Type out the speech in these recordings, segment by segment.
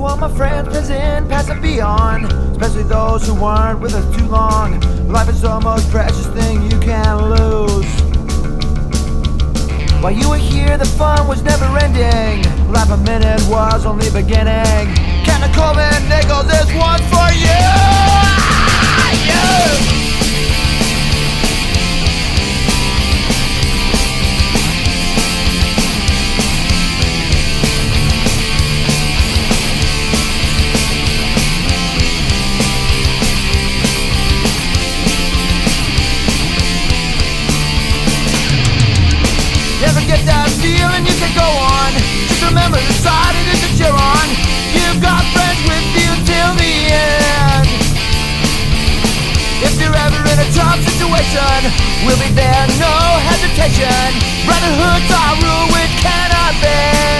all my friends present, past and beyond, especially those who weren't with us too long. Life is the most precious thing you can lose. While you were here, the fun was never ending. Life a minute was only beginning. Captain Colvin Nichols, this one's for you! Never get that feeling, you can go on. Just remember the side it is that you're on. You've got friends with you till the end. If you're ever in a tough situation, we'll be there, no hesitation. Brotherhood's our rule which cannot bend.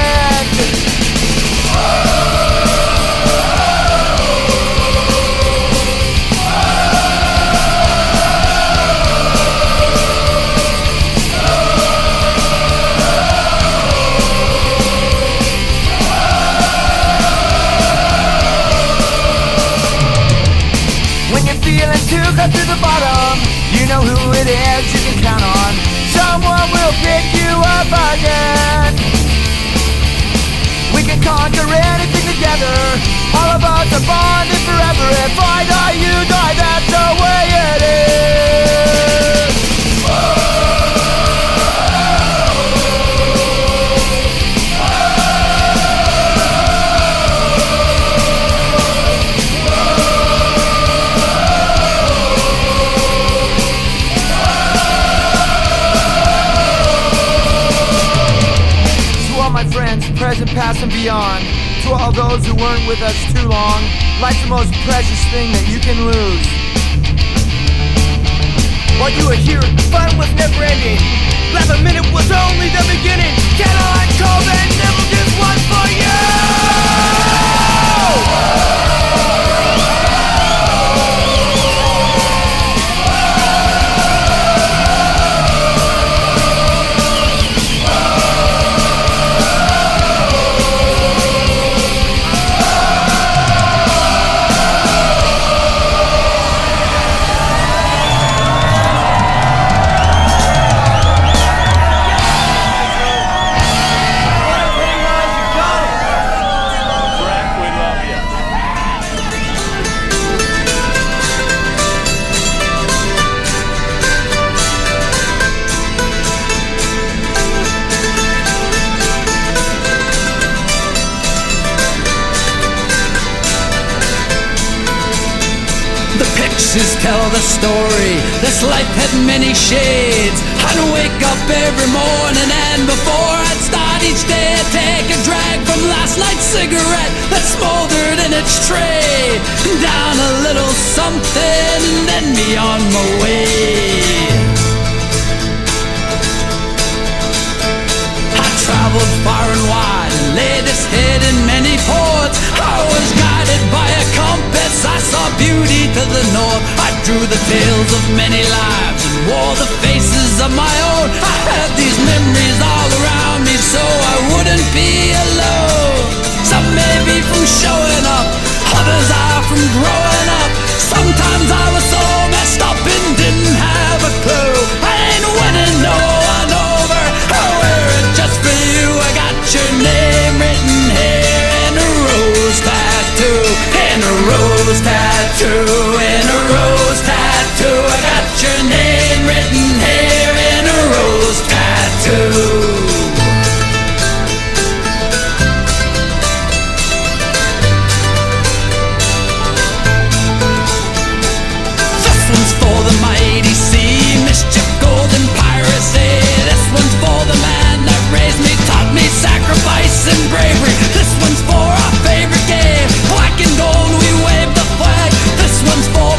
To cut to the bottom, you know who it is you can count on. Someone will pick you up again. We can conquer anything together. All of us are bonded forever. If I die, you die, that's the way it is. Friends, present, past, and beyond. To all those who weren't with us too long, life's the most precious thing that you can lose. While you were here, fun was never ending. Last a minute was only the beginning. Can I call that never this one for you? Tell the story, this life had many shades. I'd wake up every morning and before I'd start each day I'd take a drag from last night's cigarette that smoldered in its tray. Down a little something and then be on my way. I traveled far and wide and laid this head in many ports. I was guided by a compass, I saw beauty to the north. I drew the tales of many lives and wore the faces of my own. I had these memories all around me so I wouldn't be alone. Some may be from showing up, others are from growing up. Sometimes I was so messed up and didn't have a clue. I ain't winning no one over, I wear it just for you. I got your name written here in a rose tattoo. In a rose tattoo, in a rose tattoo. I got your name written here in a rose tattoo. This one's for the mighty sea, mischief, golden piracy. This one's for the man that raised me, taught me sacrifice and bravery. This one's for our favorite game, black and gold, we wave the flag. This one's for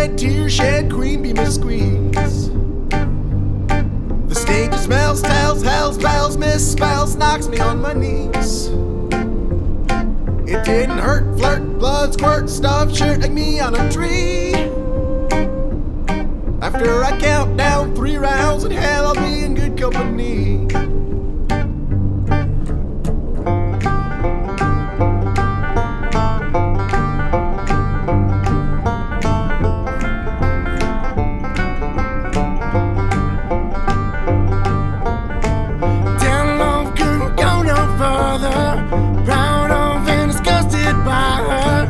red tear shed, cream beam and squeeze. The stage smells, tells, hells, bells, misspells, knocks me on my knees. It didn't hurt, flirt, blood, squirt, stuff, shirt like me on a tree. After I count down 3 rounds in hell, I'll be in good company. Down low, couldn't go no further. Proud of and disgusted by her.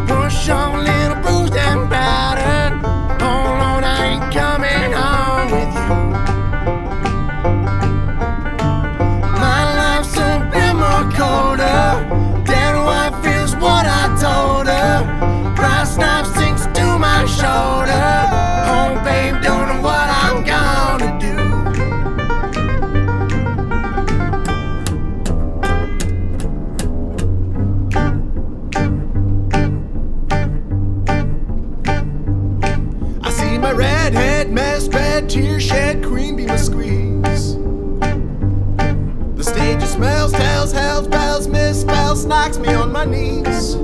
Push on, little bruised and battered. Hold on, I ain't coming home with you. My life's a bit more colder. Dead wife is what I told her. Brass knife sinks to my shoulder. Oh, babe, don't know what I'm gonna do. I see my redhead mess, red tear shed, cream beam a squeeze. The stage smells, tells, hells, bells, misspells, knocks me on my knees.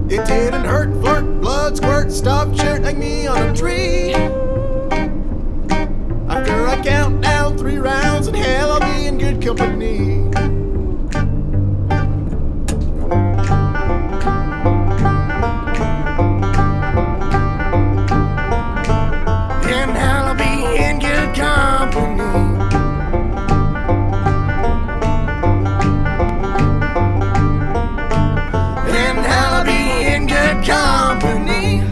It didn't hurt, flirt, blood, squirt, stuff, shirt like me on a tree. After I count down 3 rounds in hell, I'll be in good company. In hell, I'll be in good company. In hell, I'll be in good company.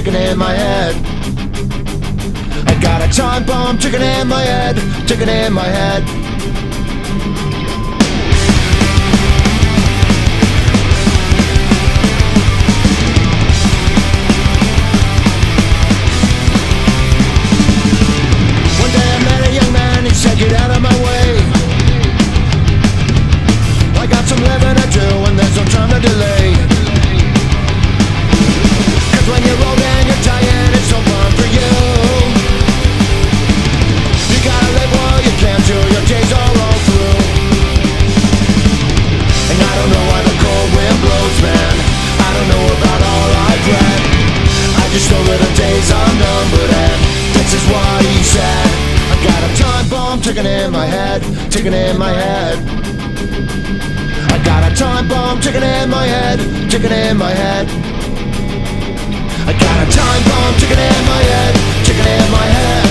ticking in my head. I got a time bomb ticking in my head, ticking in my head. One day I met a young man, he said get out of my way. I got some living to do and there's no time to delay. Cause when you're old and you're tired, it's no fun for you. You gotta live while you can till your days are all through. And I don't know why the cold wind blows, man. I don't know about all I've read. I just know that the days are numbered and this is what he said. I got a time bomb ticking in my head, ticking in my head. I got a time bomb ticking in my head, ticking in my head. I got a time bomb ticking in my head, ticking in my head.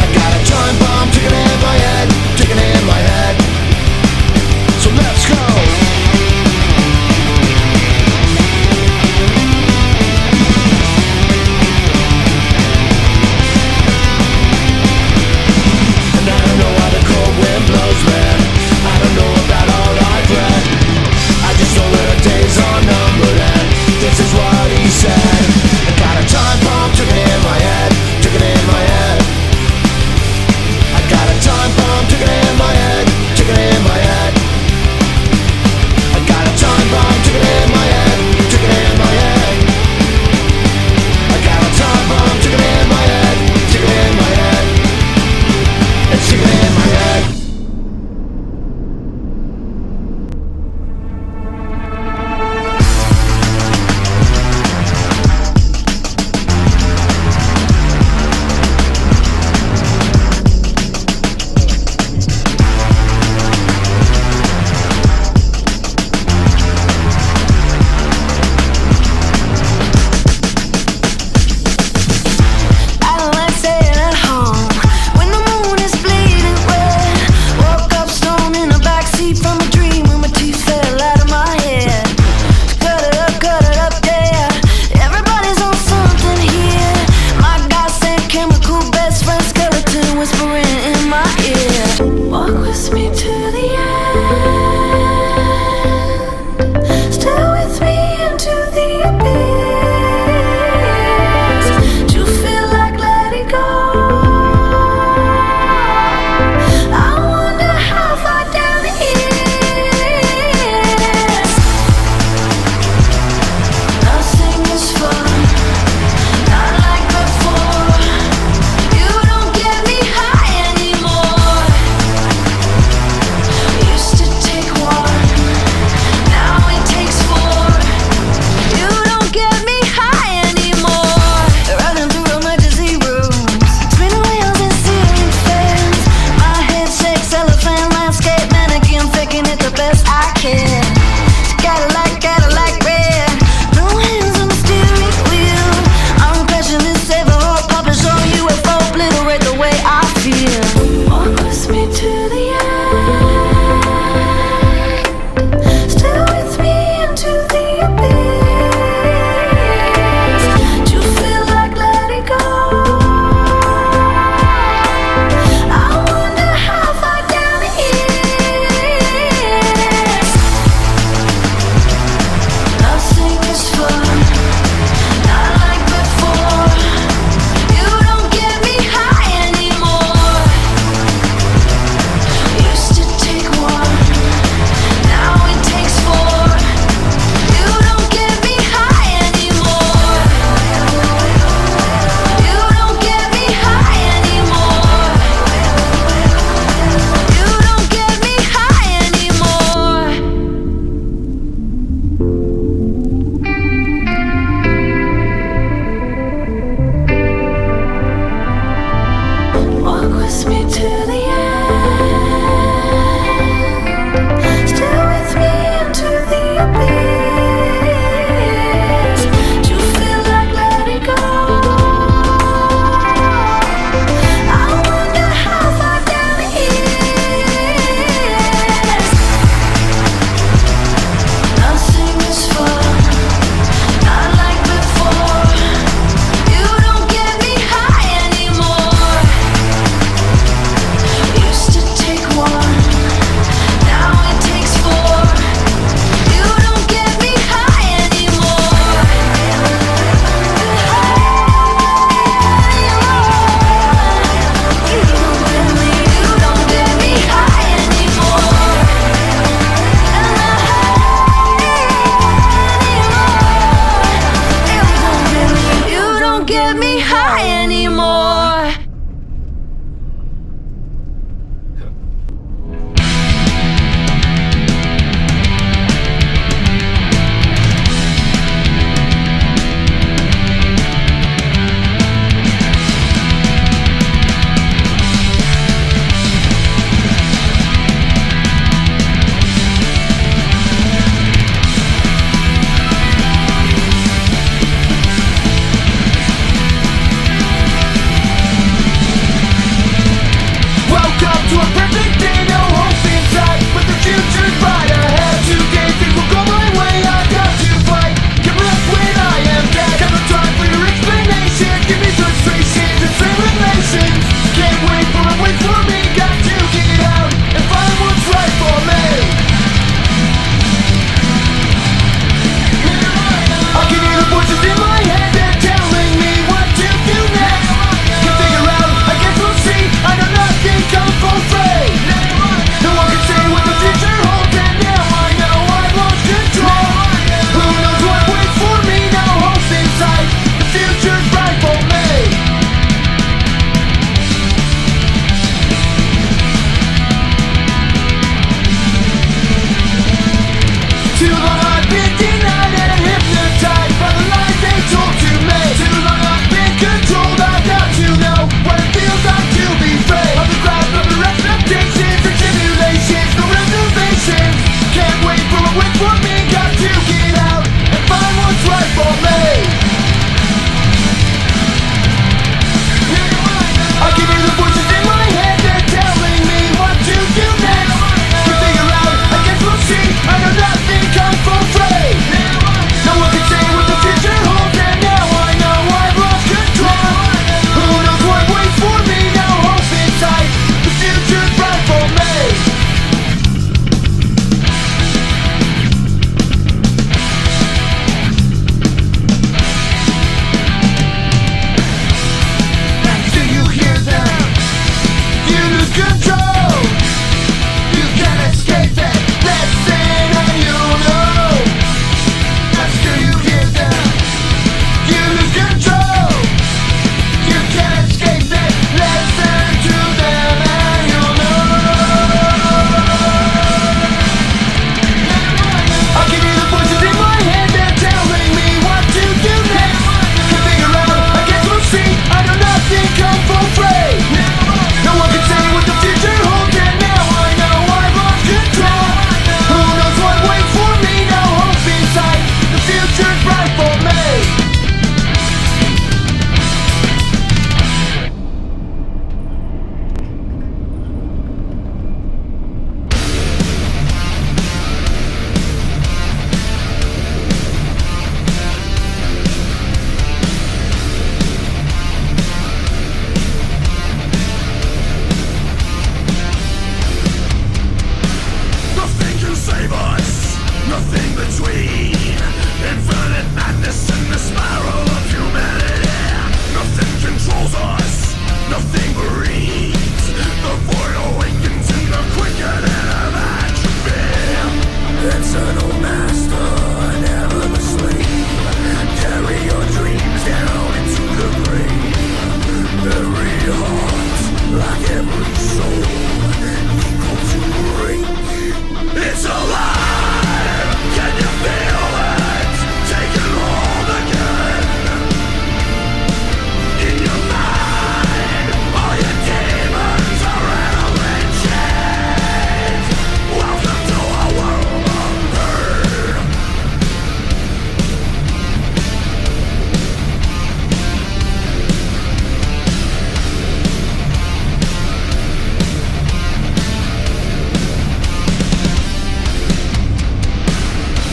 I got a time bomb ticking in my head, ticking in my head. So let's go. And I don't know why the cold wind blows, man. I don't know about all I've read. I just know that the days are numbered and this is what he said. I got a time bomb ticking in my head, ticking control. You can't escape it. Listen and you'll know. That's till you hear them. You lose control. You can't escape it. Listen to them and you'll know. I'll give you the voices in my head. They're telling me what to do next. To figure out, I guess we'll see. I know nothing comes for free. No one can say what the future holds, and now I know I've lost control. Who knows what waits for me? No hope in sight. The future's bright for me. Nothing can save us, nothing between infinite madness and the spiral of humanity. Nothing controls us, nothing breathes. The void awakens in the quickening of atrophy. Eternal master, never the slave. Carry your dreams down into the grave. Every heart, like every soul, equal to break. It's alive! Can you feel it? Taking hold again. In your mind, all your demons are rattling chains. Welcome to a world of pain.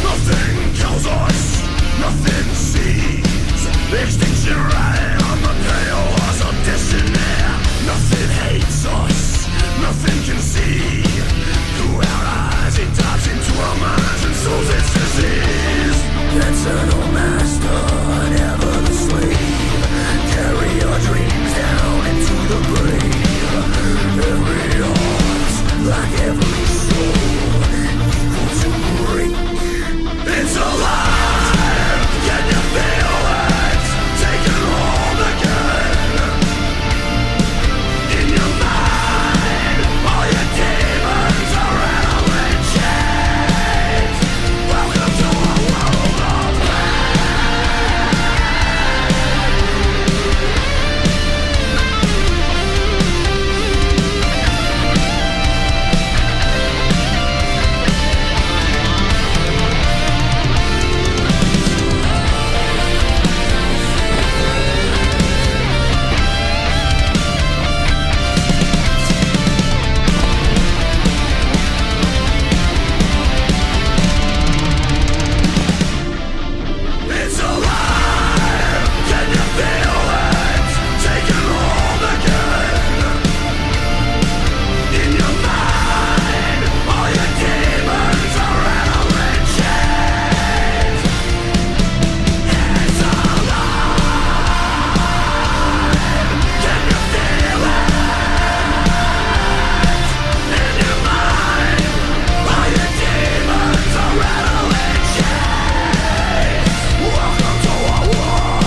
Nothing kills us, nothing sees. Extinction riding on the pale horse of destiny. Nothing hates us, nothing can see. Through our eyes it dives into our minds and sows its disease. Eternal master, never the slave. Carry your dreams down into the grave. Every heart, like every soul, equal to break. It's alive! Can you feel it? Taking hold again. In your mind, all your demons are rattling chains. Welcome to a world of It's alive! Can you feel it? Taking hold again. In your mind, all your demons are rattling chains. It's alive! Can you feel it? In your mind, all your demons are rattling chains. Welcome to a world.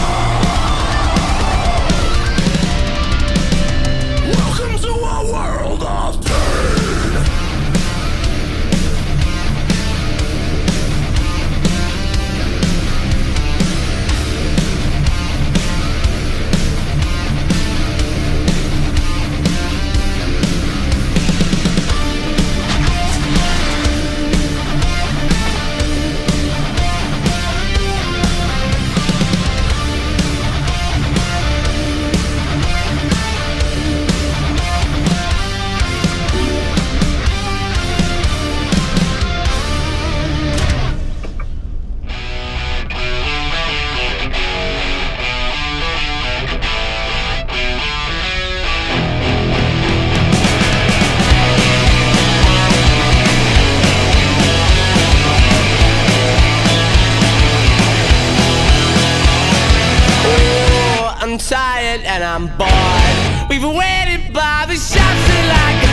Welcome to a world of turn. I'm tired and I'm bored. We've waited by the shops like a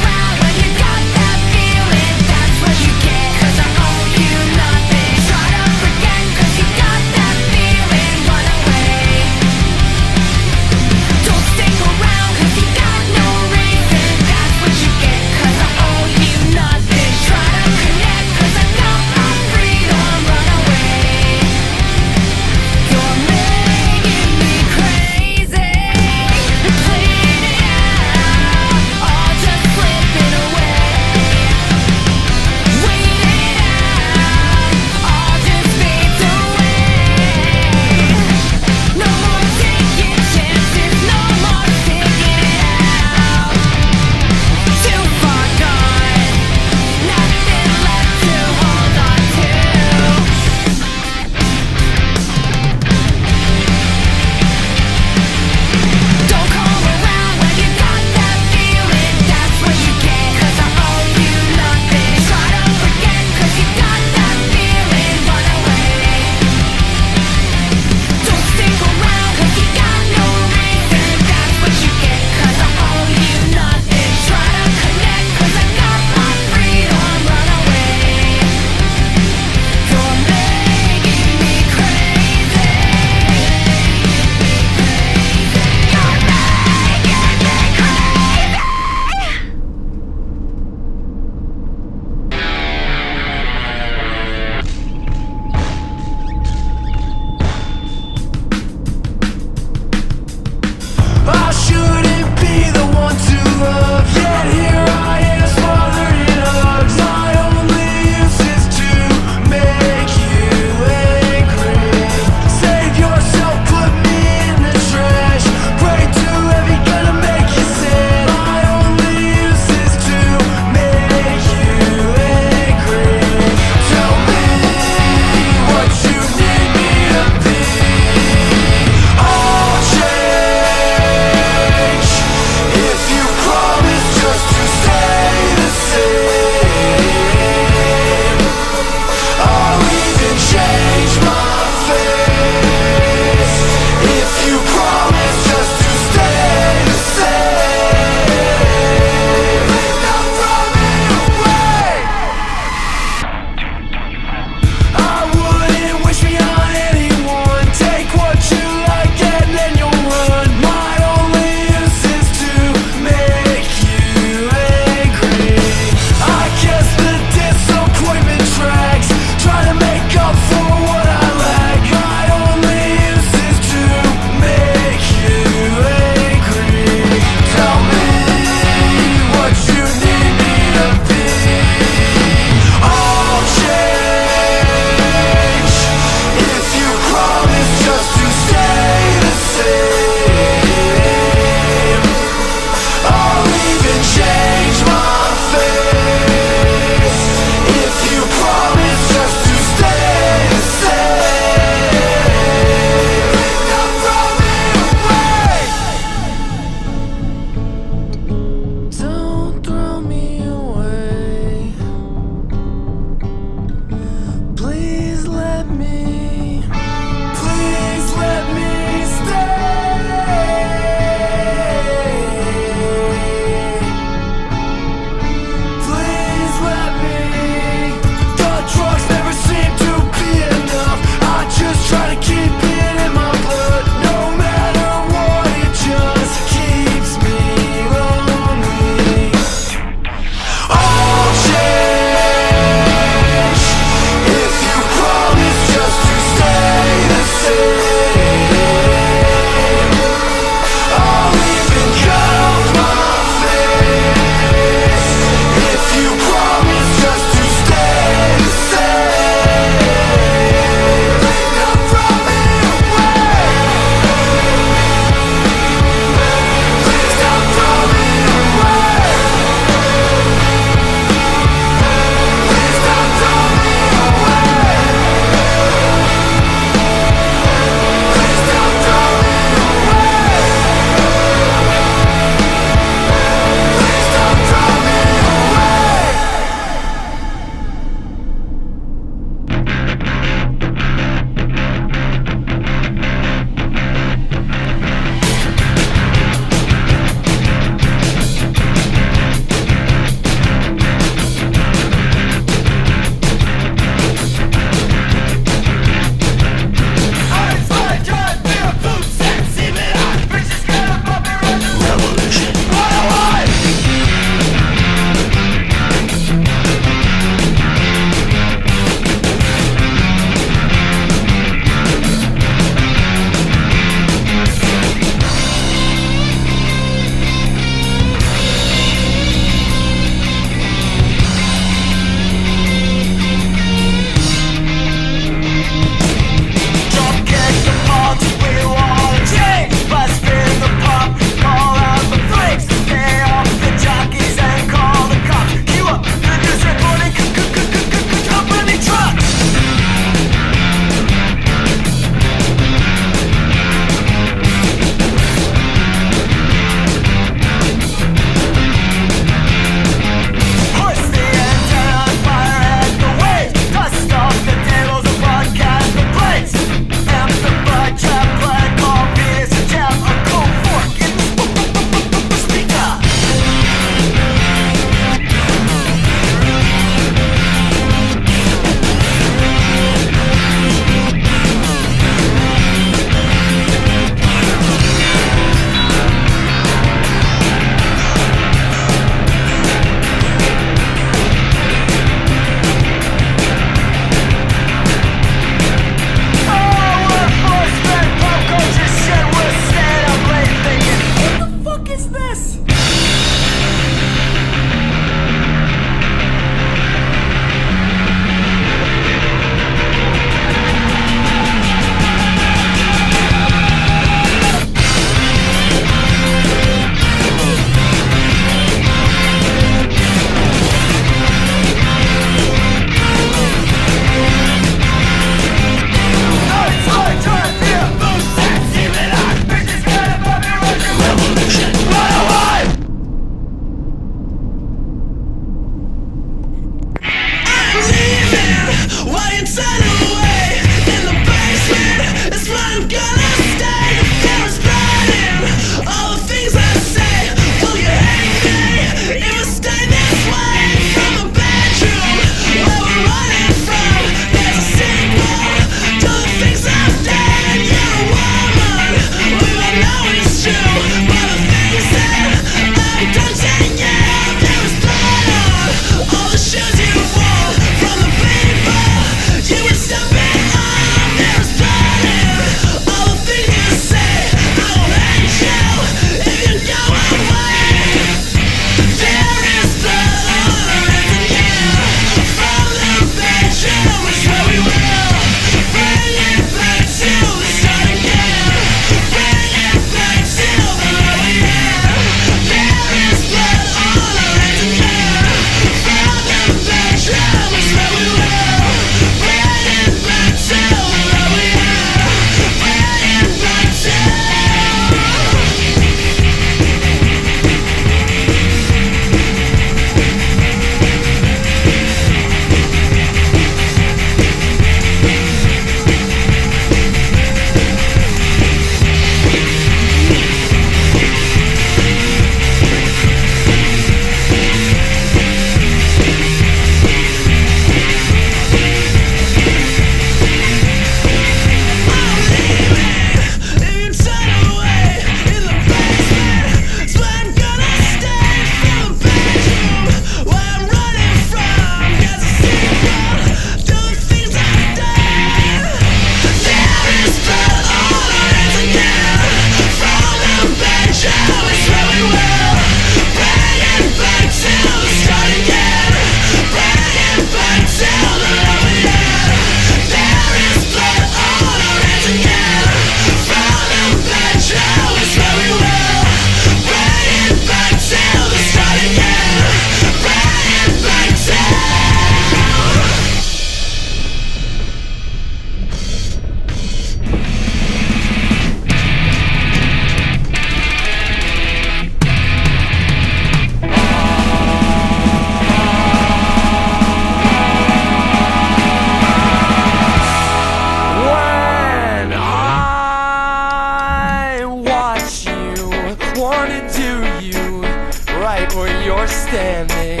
right where you're standing.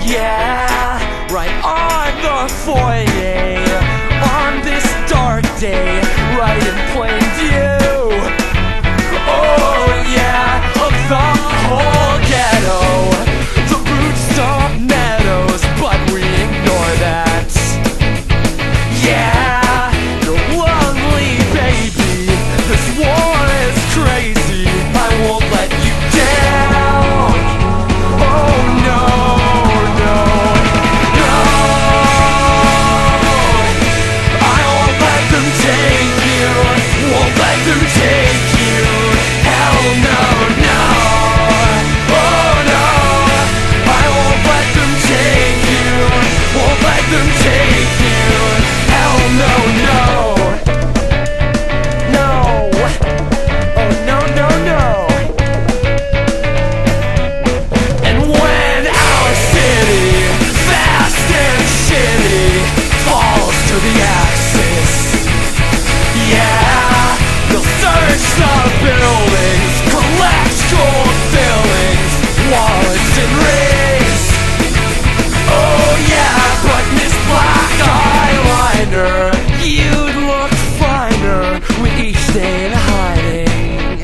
Yeah, right on the foyer, on this dark day, right in plain view. Oh yeah, of the whole ghetto, the rooftop meadows, but we ignore that. Yeah, you're lonely, baby. This war is crazy. I won't let you down. Oh no, no, no. I won't let them take you. Won't let them take you. Hell no, no. Oh no. I won't let them take you. Won't let them take you. Hell no, no. No. Oh no, no, no. And when our city, fast and shitty, falls to the axis, yeah, they'll search the buildings, collect gold fillings, wallets and rings. Oh yeah, but Miss Black Eyeliner, you'd look finer with each day in hiding.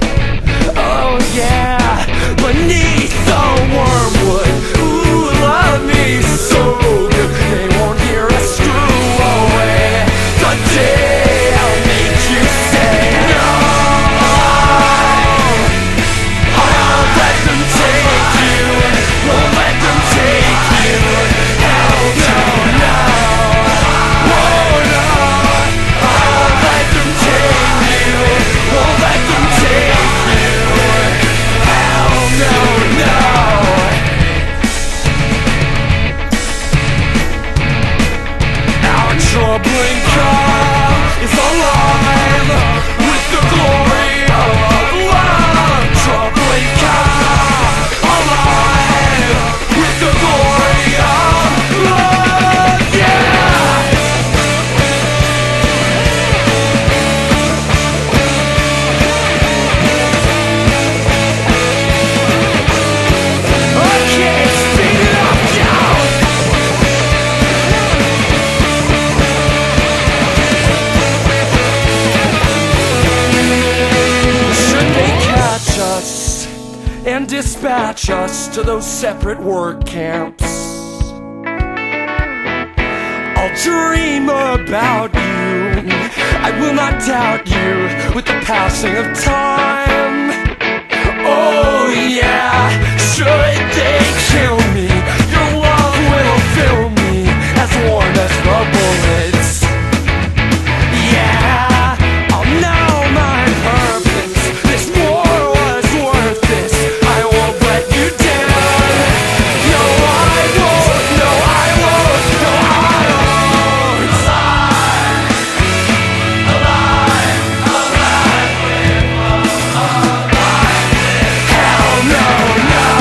Oh yeah, beneath the wormwood, ooh, love me so good. They won't hear us screw away the day I'll make you say no. I won't let them take you, won't let them take you. Hell no, no. Whoa, no. I won't let them take you, won't let them take you. Hell no, no. Our troubling car is alive with the glory of love. Troubling car alive with the glory of love. Yeah. Okay, speed it up, down. Should they catch us and dispatch us to those separate work camps, I'll dream about you. I will not doubt you with the passing of time. Oh yeah, should they kill me, your love will fill me as warm as the bullets. Yeah, I'll know my purpose. This war was worth this. I won't let you down. No, I won't. No, I won't. No, I won't. Alive, alive, alive. Hell no, no.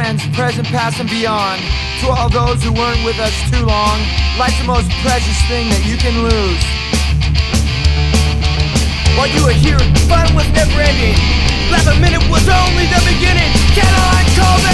friends, present, past, and beyond. To all those who weren't with us too long, life's the most precious thing that you can lose. While you were here, fun was never ending. Last minute was only the beginning. Can I call the